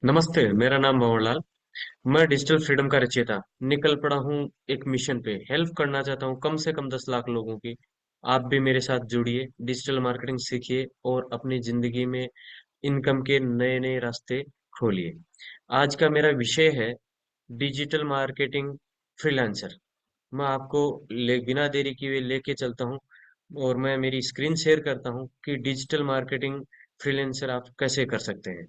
नमस्ते। मेरा नाम भंवरलाल। मैं डिजिटल फ्रीडम का रचयिता निकल पड़ा हूँ। एक मिशन पे हेल्प करना चाहता हूँ कम से कम 10 लाख लोगों की। आप भी मेरे साथ जुड़िए, डिजिटल मार्केटिंग सीखिए और अपनी जिंदगी में इनकम के नए नए रास्ते खोलिए। आज का मेरा विषय है डिजिटल मार्केटिंग फ्रीलांसर। मैं आपको बिना देरी किए लेके चलता हूँ और मैं मेरी स्क्रीन शेयर करता हूँ कि डिजिटल मार्केटिंग फ्रीलांसर आप कैसे कर सकते हैं।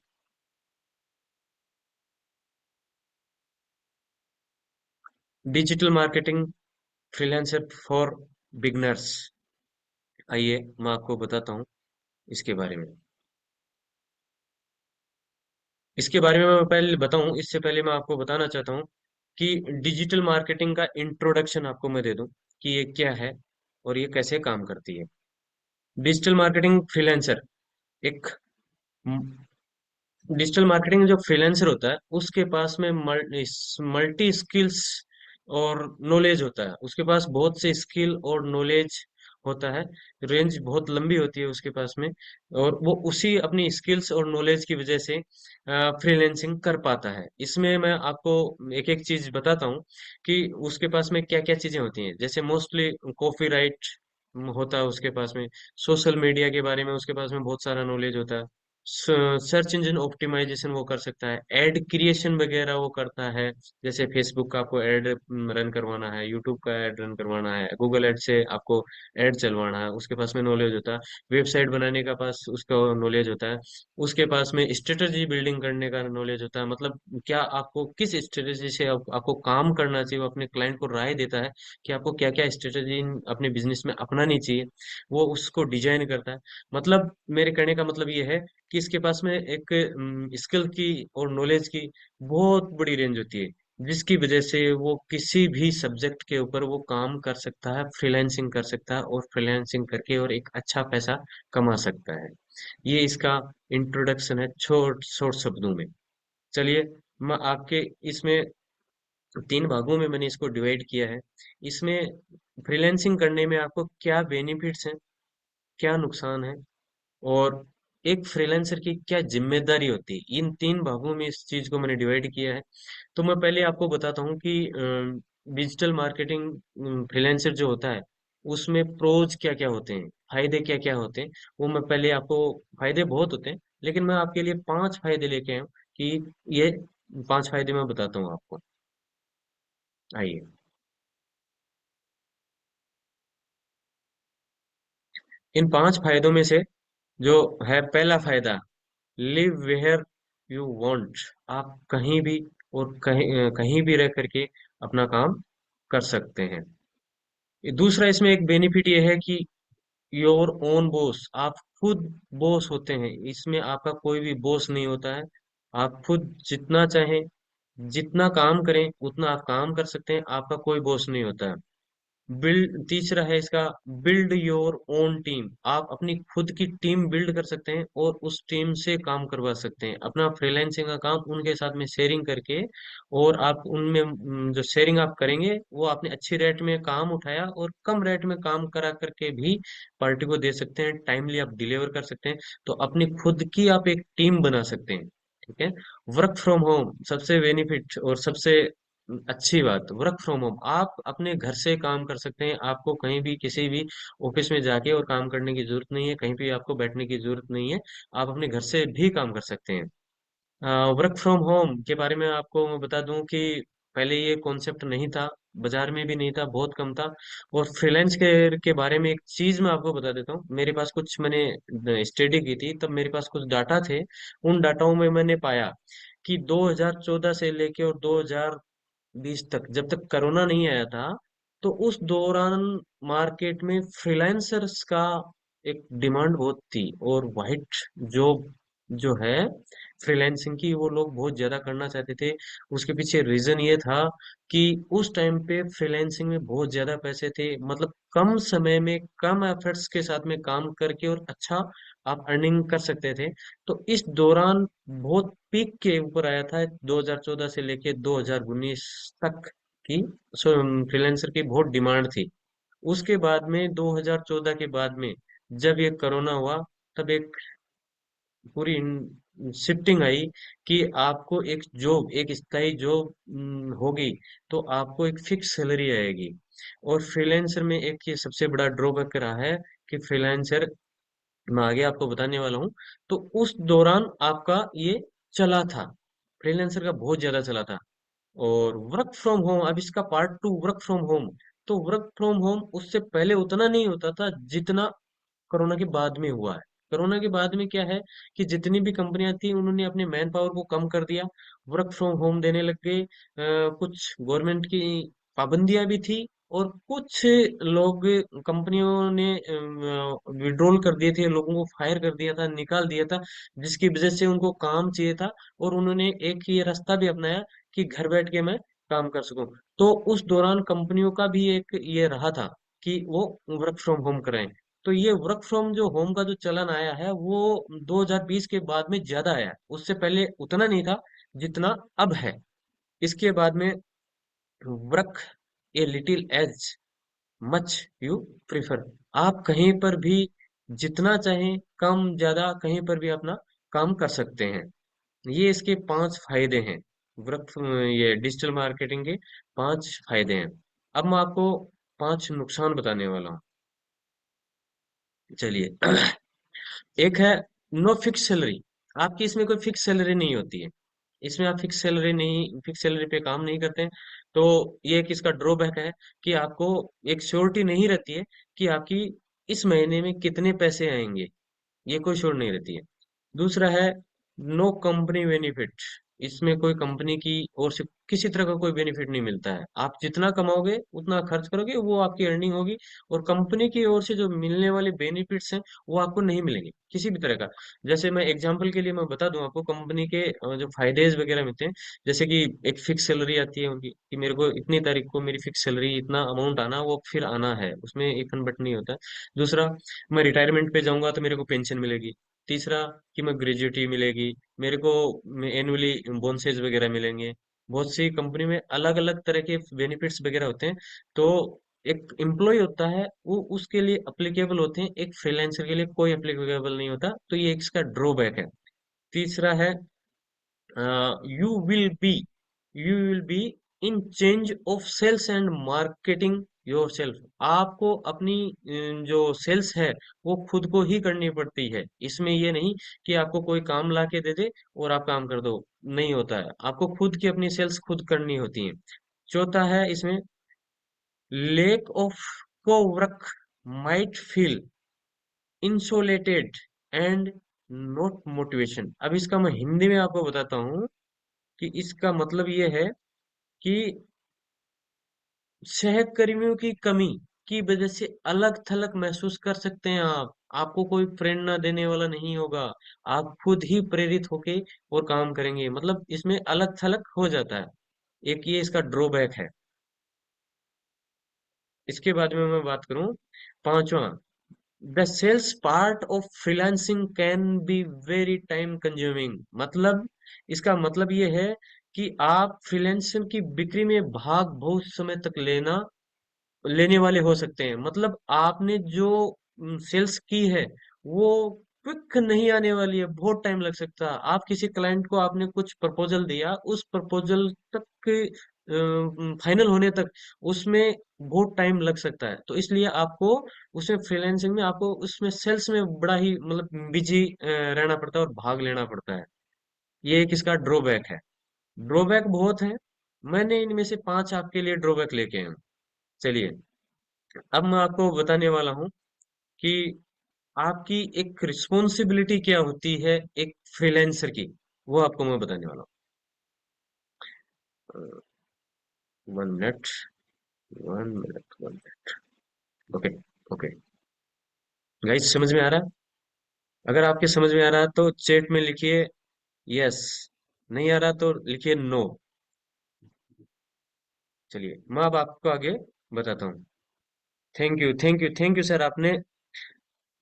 Digital marketing freelancer for beginners. आइए मैं आपको बताता हूँ इसके बारे में। इसके बारे में मैं पहले बताऊं, इससे पहले मैं आपको बताना चाहता हूँ कि डिजिटल मार्केटिंग का इंट्रोडक्शन आपको मैं दे दूं कि ये क्या है और ये कैसे काम करती है। डिजिटल मार्केटिंग फ्रीलांसर एक डिजिटल मार्केटिंग जो फ्रीलांसर होता है उसके पास में मल्टी स्किल्स और नॉलेज होता है। उसके पास बहुत से स्किल और नॉलेज होता है। रेंज बहुत लंबी होती है उसके पास में। और वो उसी अपनी स्किल्स और नॉलेज की वजह से फ्रीलांसिंग कर पाता है। इसमें मैं आपको एक एक चीज बताता हूँ कि उसके पास में क्या क्या चीजें होती हैं। जैसे मोस्टली कॉपीराइट होता है उसके पास में। सोशल मीडिया के बारे में उसके पास में बहुत सारा नॉलेज होता है। सर्च इंजन ऑप्टिमाइजेशन वो कर सकता है। एड क्रिएशन वगैरह वो करता है। जैसे फेसबुक का आपको एड रन करवाना है, यूट्यूब का एड रन करवाना है, गूगल एड से आपको एड चलवाना है, उसके पास में नॉलेज होता है। वेबसाइट बनाने का पास उसका नॉलेज होता है। उसके पास में स्ट्रेटजी बिल्डिंग करने का नॉलेज होता है। मतलब क्या आपको किस स्ट्रेटजी से आपको काम करना चाहिए, वो अपने क्लाइंट को राय देता है कि आपको क्या क्या स्ट्रेटजी अपने बिजनेस में अपनानी चाहिए। वो उसको डिजाइन करता है। मतलब मेरे कहने का मतलब ये है कि इसके पास में एक स्किल की और नॉलेज की बहुत बड़ी रेंज होती है, जिसकी वजह से वो किसी भी सब्जेक्ट के ऊपर वो काम कर सकता है, फ्रीलांसिंग कर सकता है और फ्रीलांसिंग करके और एक अच्छा पैसा कमा सकता है। ये इसका इंट्रोडक्शन है छोट शॉर्ट शब्दों में। चलिए मैं आपके इसमें तीन भागों में मैंने इसको डिवाइड किया है। इसमें फ्रीलांसिंग करने में आपको क्या बेनिफिट्स हैं, क्या नुकसान है, और एक फ्रीलांसर की क्या जिम्मेदारी होती है। इन तीन भागों में इस चीज को मैंने डिवाइड किया है। तो मैं पहले आपको बताता हूँ कि डिजिटल मार्केटिंग फ्रीलांसर जो होता है उसमें प्रोज क्या क्या होते हैं, फायदे क्या क्या होते हैं। वो मैं पहले आपको, फायदे बहुत होते हैं लेकिन मैं आपके लिए 5 फायदे लेके आया हूँ कि ये 5 फायदे मैं बताता हूँ आपको। आइए। इन 5 फायदों में से जो है पहला फायदा, लिव वेयर यू वांट। आप कहीं भी और कहीं भी रह करके अपना काम कर सकते हैं। दूसरा इसमें एक बेनिफिट ये है कि योर ओन बॉस। आप खुद बॉस होते हैं, इसमें आपका कोई भी बॉस नहीं होता है। आप खुद जितना चाहें जितना काम करें उतना आप काम कर सकते हैं, आपका कोई बॉस नहीं होता है। तीसरा है इसका, बिल्ड योर ओन टीम। आप अपनी खुद की टीम बिल्ड कर सकते हैं और उस टीम से काम करवा सकते हैं। अपना फ्रीलांसिंग का काम उनके साथ में शेयरिंग करके, और आप उनमें जो शेयरिंग आप करेंगे वो आपने अच्छी रेट में काम उठाया और कम रेट में काम करा करके भी पार्टी को दे सकते हैं, टाइमली आप डिलीवर कर सकते हैं। तो अपनी खुद की आप एक टीम बना सकते हैं। ठीक है। वर्क फ्रॉम होम सबसे बेनिफिट और सबसे अच्छी बात, वर्क फ्रॉम होम। आप अपने घर से काम कर सकते हैं। आपको कहीं भी किसी भी ऑफिस में जाके और काम करने की जरूरत नहीं है, कहीं भी आपको बैठने की जरूरत नहीं है। आप अपने घर से भी काम कर सकते हैं। वर्क फ्रॉम होम के बारे में आपको मैं बता दूं कि पहले ये कॉन्सेप्ट नहीं था, बाजार में भी नहीं था, बहुत कम था। और फ्रीलांस के बारे में एक चीज मैं आपको बता देता हूँ। मेरे पास कुछ, मैंने स्टडी की थी तब मेरे पास कुछ डाटा थे। उन डाटाओं में मैंने पाया कि 2014 से लेके और 2020 तक, जब तक कोरोना नहीं आया था, तो उस दौरान मार्केट में फ्रीलांसर्स का एक डिमांड बहुत थी। और वाइट जॉब जो है फ्रीलांसिंग की, वो लोग बहुत ज्यादा करना चाहते थे। उसके पीछे रीजन ये था कि उस टाइम पे फ्रीलांसिंग में बहुत ज्यादा पैसे थे। मतलब कम समय में कम एफर्ट्स के साथ में काम करके और अच्छा आप अर्निंग कर सकते थे। तो इस दौरान बहुत पीक के ऊपर आया था 2014 से लेके 2019 तक की। फ्रीलांसर की बहुत डिमांड थी। उसके बाद में 2014 के बाद में जब ये कोरोना हुआ, तब एक पूरी शिफ्टिंग आई कि आपको एक जॉब, एक स्थायी जॉब होगी, तो आपको एक फिक्स सैलरी आएगी। और फ्रीलांसर में एक ये सबसे बड़ा ड्रॉबैक रहा है कि फ्रीलांसर, मैं आगे आपको बताने वाला हूँ, तो उस दौरान आपका ये चला था, फ्रीलांसर का बहुत ज्यादा चला था। और वर्क फ्रॉम होम, अब इसका part two, work from home. तो वर्क फ्रॉम होम उससे पहले उतना नहीं होता था जितना कोरोना के बाद में हुआ है। कोरोना के बाद में क्या है कि जितनी भी कंपनियां थी उन्होंने अपने मैन पावर को कम कर दिया, वर्क फ्रॉम होम देने लग गए। कुछ गवर्नमेंट की पाबंदियां भी थी, और कुछ लोग, कंपनियों ने विड्रॉल कर दिए थे, लोगों को फायर कर दिया था, निकाल दिया था, जिसकी वजह से उनको काम चाहिए था। और उन्होंने एक ये रास्ता भी अपनाया कि घर बैठ के मैं काम कर सकूं। तो उस दौरान कंपनियों का भी एक ये रहा था कि वो वर्क फ्रॉम होम करें। तो ये वर्क फ्रॉम जो होम का जो चलन आया है वो 2020 के बाद में ज्यादा आया है, उससे पहले उतना नहीं था जितना अब है। इसके बाद में work a little as much you prefer, आप कहीं पर भी जितना चाहें, कम ज्यादा कहीं पर भी अपना काम कर सकते हैं। ये इसके 5 फायदे हैं, वर्क, ये डिजिटल मार्केटिंग के 5 फायदे हैं। अब मैं आपको 5 नुकसान बताने वाला हूँ। चलिए। एक है नो फिक्स सैलरी, आपकी इसमें कोई फिक्स सैलरी नहीं होती है। इसमें आप फिक्स सैलरी पे काम नहीं करते हैं। तो ये एक इसका ड्रॉबैक है कि आपको एक श्योरिटी नहीं रहती है कि आपकी इस महीने में कितने पैसे आएंगे, ये कोई श्योर नहीं रहती है। दूसरा है नो कंपनी बेनिफिट, इसमें कोई कंपनी की ओर से किसी तरह का कोई बेनिफिट नहीं मिलता है। आप जितना कमाओगे उतना खर्च करोगे, वो आपकी अर्निंग होगी। और कंपनी की ओर से जो मिलने वाले बेनिफिट्स हैं वो आपको नहीं मिलेंगे किसी भी तरह का। जैसे मैं एग्जांपल के लिए मैं बता दूं आपको, कंपनी के जो फायदे वगैरह मिलते हैं, जैसे कि एक फिक्स सैलरी आती है उनकी कि मेरे को इतनी तारीख को मेरी फिक्स सैलरी इतना अमाउंट आना, वो फिर आना है, उसमें इफन बट नहीं होता है। दूसरा, मैं रिटायरमेंट पे जाऊंगा तो मेरे को पेंशन मिलेगी। तीसरा, कि मैं ग्रेजुएटी मिलेगी, मेरे को एनुअली बोनसेस वगैरह मिलेंगे। बहुत सी कंपनी में अलग अलग तरह के बेनिफिट्स वगैरह होते हैं। तो एक एम्प्लॉय होता है वो उसके लिए अप्लीकेबल होते हैं, एक फ्रीलांसर के लिए कोई अप्लीकेबल नहीं होता, तो ये इसका ड्रॉबैक है। तीसरा है you will be you will be in change of sales and marketing yourself, आपको अपनी जो सेल्स है वो खुद को ही करनी पड़ती है। इसमें ये नहीं कि आपको कोई काम ला के दे दे और आप काम कर दो, नहीं होता है, आपको खुद की अपनी सेल्स खुद करनी होती है। चौथा है इसमें lack of cowork might feel insulated and not motivation. अब इसका मैं हिंदी में आपको बताता हूँ कि इसका मतलब ये है कि सहकर्मियों की कमी की वजह से अलग थलग महसूस कर सकते हैं आप, आपको कोई प्रेरणा देने वाला नहीं होगा, आप खुद ही प्रेरित होके और काम करेंगे, मतलब इसमें अलग थलग हो जाता है। एक ये इसका ड्रॉबैक है। इसके बाद में मैं बात करूं, पांचवा, the sales part of freelancing can be very time consuming, मतलब इसका मतलब ये है कि आप फ्रीलांसर की बिक्री में भाग बहुत समय तक लेने वाले हो सकते हैं। मतलब आपने जो सेल्स की है वो क्विक नहीं आने वाली है, बहुत टाइम लग सकता है। आप किसी क्लाइंट को आपने कुछ प्रपोजल दिया, उस प्रपोजल तक फाइनल होने तक उसमें बहुत टाइम लग सकता है। तो इसलिए आपको उसमें फ्रीलांसिंग में आपको उसमें सेल्स में बड़ा ही मतलब बिजी रहना पड़ता है और भाग लेना पड़ता है। ये एक इसका ड्रॉबैक है। ड्रॉबैक बहुत है, मैंने इनमें से 5 आपके लिए ड्रॉबैक लेके आया हूँ। चलिए, अब मैं आपको बताने वाला हूँ कि आपकी एक रिस्पॉन्सिबिलिटी क्या होती है एक फ्रीलांसर की, वो आपको मैं बताने वाला हूँ। 1 minute, 1 minute, 1 minute. Okay, okay guys, समझ में आ रहा है? अगर आपके समझ में आ रहा है तो चैट में लिखिए यस, नहीं आ रहा तो लिखिए नो। चलिए, मैं अब आपको आगे बताता हूँ। Thank you, thank you, thank you sir, आपने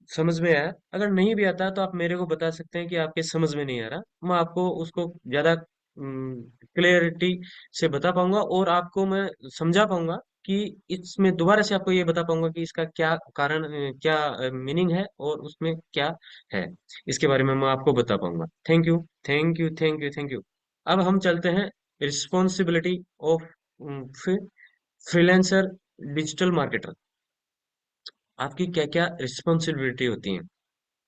समझ में आया। अगर नहीं भी आता तो आप मेरे को बता सकते हैं कि आपके समझ में नहीं आ रहा, मैं आपको उसको ज्यादा क्लियरिटी से बता पाऊंगा, और आपको मैं समझा पाऊंगा कि इसमें दोबारा से आपको ये बता पाऊंगा कि इसका क्या कारण, क्या मीनिंग है और उसमें क्या है। इसके बारे में मैं आपको बता पाऊंगा। Thank you, thank you, thank you, thank you. अब हम चलते हैं responsibility of freelancer digital marketer. आपकी क्या क्या रिस्पॉन्सिबिलिटी होती है?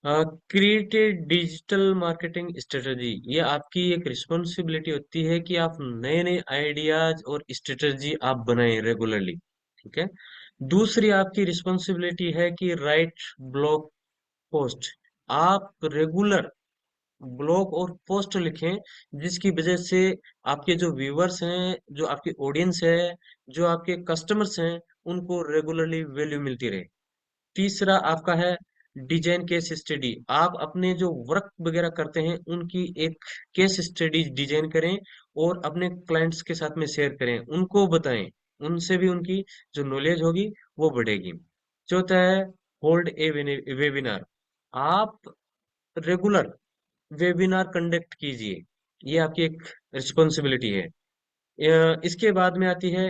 क्रिएटेड डिजिटल मार्केटिंग स्ट्रेटजी, ये आपकी एक रिस्पॉन्सिबिलिटी होती है कि आप नए नए आइडियाज और स्ट्रेटजी आप बनाएं रेगुलरली। ठीक है। दूसरी आपकी रिस्पॉन्सिबिलिटी है कि राइट ब्लॉग पोस्ट, आप रेगुलर ब्लॉग और पोस्ट लिखें, जिसकी वजह से आपके जो व्यूअर्स हैं, जो आपकी ऑडियंस है, जो आपके कस्टमर्स हैं, उनको रेगुलरली वैल्यू मिलती रहे। तीसरा आपका है डिजाइन केस स्टडी, आप अपने जो वर्क वगैरह करते हैं उनकी एक केस स्टडी डिजाइन करें और अपने क्लाइंट्स के साथ में शेयर करें, उनको बताएं। उनसे भी उनकी जो नॉलेज होगी वो बढ़ेगी। चौथा है होल्ड ए वेबिनार, आप रेगुलर वेबिनार कंडक्ट कीजिए। ये आपकी एक रिस्पॉन्सिबिलिटी है। इसके बाद में आती है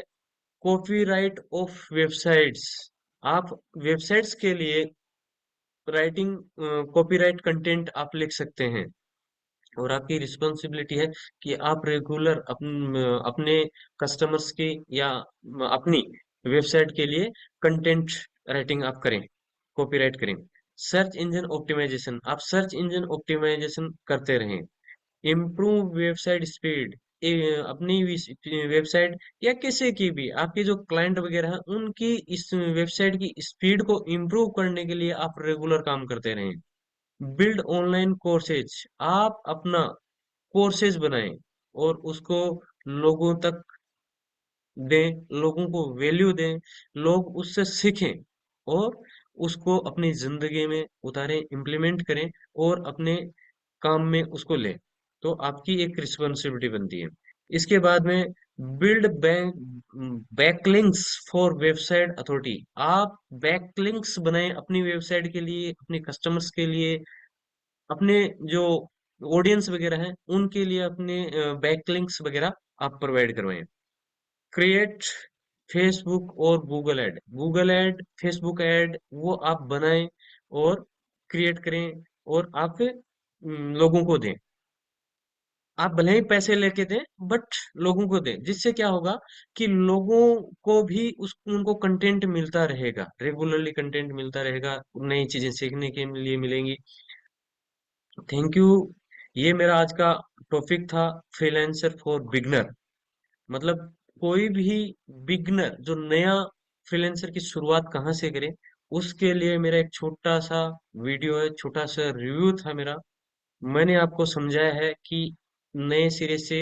कॉपीराइट ऑफ वेबसाइट्स, आप वेबसाइट्स के लिए राइटिंग कॉपीराइट कंटेंट आप लिख सकते हैं। और आपकी रिस्पॉन्सिबिलिटी है कि आप रेगुलर अपने कस्टमर्स की या अपनी वेबसाइट के लिए कंटेंट राइटिंग आप करें, कॉपीराइट करें। सर्च इंजन ऑप्टिमाइजेशन, आप सर्च इंजन ऑप्टिमाइजेशन करते रहें। इम्प्रूव वेबसाइट स्पीड, अपनी वेबसाइट या किसी की भी, आपके जो क्लाइंट वगैरह हैं उनकी इस वेबसाइट की स्पीड को इम्प्रूव करने के लिए आप रेगुलर काम करते रहें। बिल्ड ऑनलाइन कोर्सेज, आप अपना कोर्सेज बनाएं और उसको लोगों तक दें, लोगों को वैल्यू दें, लोग उससे सीखें और उसको अपनी जिंदगी में उतारें, इम्प्लीमेंट करें और अपने काम में उसको लें। तो आपकी एक रिस्पॉन्सिबिलिटी बनती है। इसके बाद में build backlinks for website authority, आप बैकलिंक्स बनाएं अपनी वेबसाइट के लिए, अपने कस्टमर्स के लिए, अपने जो ऑडियंस वगैरह हैं उनके लिए अपने बैकलिंक्स वगैरह आप प्रोवाइड करवाएं। क्रिएट फेसबुक और गूगल एड, फेसबुक एड वो आप बनाएं और क्रिएट करें और आप लोगों को दें। आप भले ही पैसे लेके दें, बट लोगों को दें, जिससे क्या होगा कि लोगों को भी उस उनको कंटेंट मिलता रहेगा, रेगुलरली कंटेंट मिलता रहेगा, नई चीजें सीखने के लिए मिलेंगी। Thank you. ये मेरा आज का टॉपिक था, फ्रीलांसर फॉर बिगनर। मतलब कोई भी बिगनर जो नया फ्रीलांसर की शुरुआत कहाँ से करे, उसके लिए मेरा एक छोटा सा वीडियो है, छोटा सा रिव्यू था मेरा। मैंने आपको समझाया है कि नए सिरे से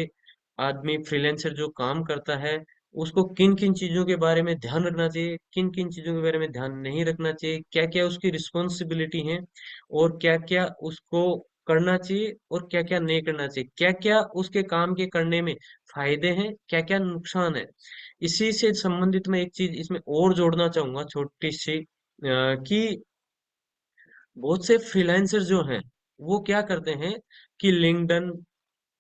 आदमी फ्रीलांसर जो काम करता है उसको किन किन चीजों के बारे में ध्यान रखना चाहिए, किन किन चीजों के बारे में ध्यान नहीं रखना चाहिए, क्या क्या उसकी रिस्पॉन्सिबिलिटी है और क्या क्या उसको करना चाहिए और क्या क्या नहीं करना चाहिए, क्या क्या उसके काम के करने में फायदे हैं, क्या क्या नुकसान है। इसी से संबंधित मैं एक चीज इसमें और जोड़ना चाहूंगा, छोटी सी, कि बहुत से फ्रीलांसर जो हैं वो क्या करते हैं कि लिंक्डइन,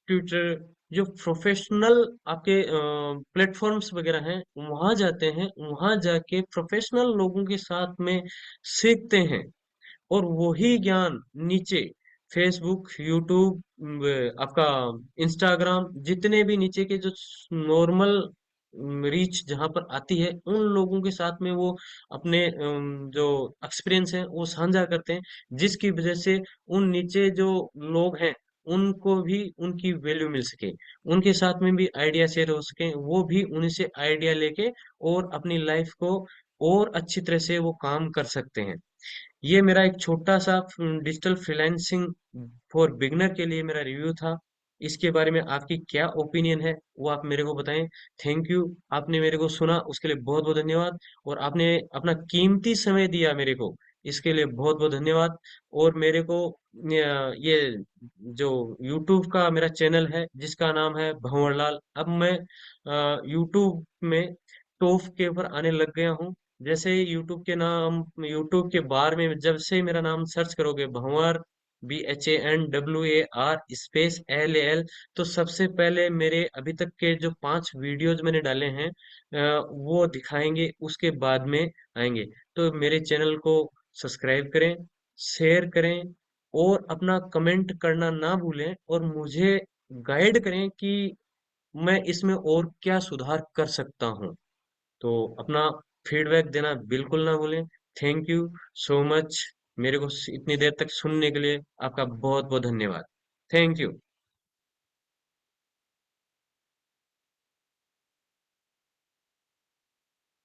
ट्विटर, जो प्रोफेशनल आपके प्लेटफॉर्म्स वगैरह हैं वहां जाते हैं, वहां जाके प्रोफेशनल लोगों के साथ में सीखते हैं और वही ज्ञान नीचे फेसबुक, यूट्यूब, आपका इंस्टाग्राम, जितने भी नीचे के जो नॉर्मल रीच जहां पर आती है उन लोगों के साथ में वो अपने जो एक्सपीरियंस है वो साझा करते हैं, जिसकी वजह से उन नीचे जो लोग हैं उनको भी उनकी वैल्यू मिल सके, उनके साथ में भी आइडिया शेयर हो सके, वो भी उन्हीं से आइडिया लेके और अपनी लाइफ को और अच्छी तरह से वो काम कर सकते हैं। ये मेरा एक छोटा सा डिजिटल फ्रीलांसिंग फॉर बिगनर के लिए मेरा रिव्यू था। इसके बारे में आपकी क्या ओपिनियन है वो आप मेरे को बताएं। थैंक यू, आपने मेरे को सुना उसके लिए बहुत बहुत धन्यवाद, और आपने अपना कीमती समय दिया मेरे को, इसके लिए बहुत बहुत धन्यवाद। और मेरे को ये जो YouTube का मेरा चैनल है जिसका नाम है भंवरलाल, अब मैं YouTube में टॉप के ऊपर आने लग गया हूँ। जैसे ही यूट्यूब के बारे में जब से मेरा नाम सर्च करोगे भंवर BHANWAR तो सबसे पहले मेरे अभी तक के जो 5 वीडियोज मैंने डाले हैं वो दिखाएंगे, उसके बाद में आएंगे। तो मेरे चैनल को सब्सक्राइब करें, शेयर करें और अपना कमेंट करना ना भूलें, और मुझे गाइड करें कि मैं इसमें और क्या सुधार कर सकता हूँ। तो अपना फीडबैक देना बिल्कुल ना भूलें। Thank you so much. मेरे को इतनी देर तक सुनने के लिए आपका बहुत बहुत धन्यवाद। Thank you.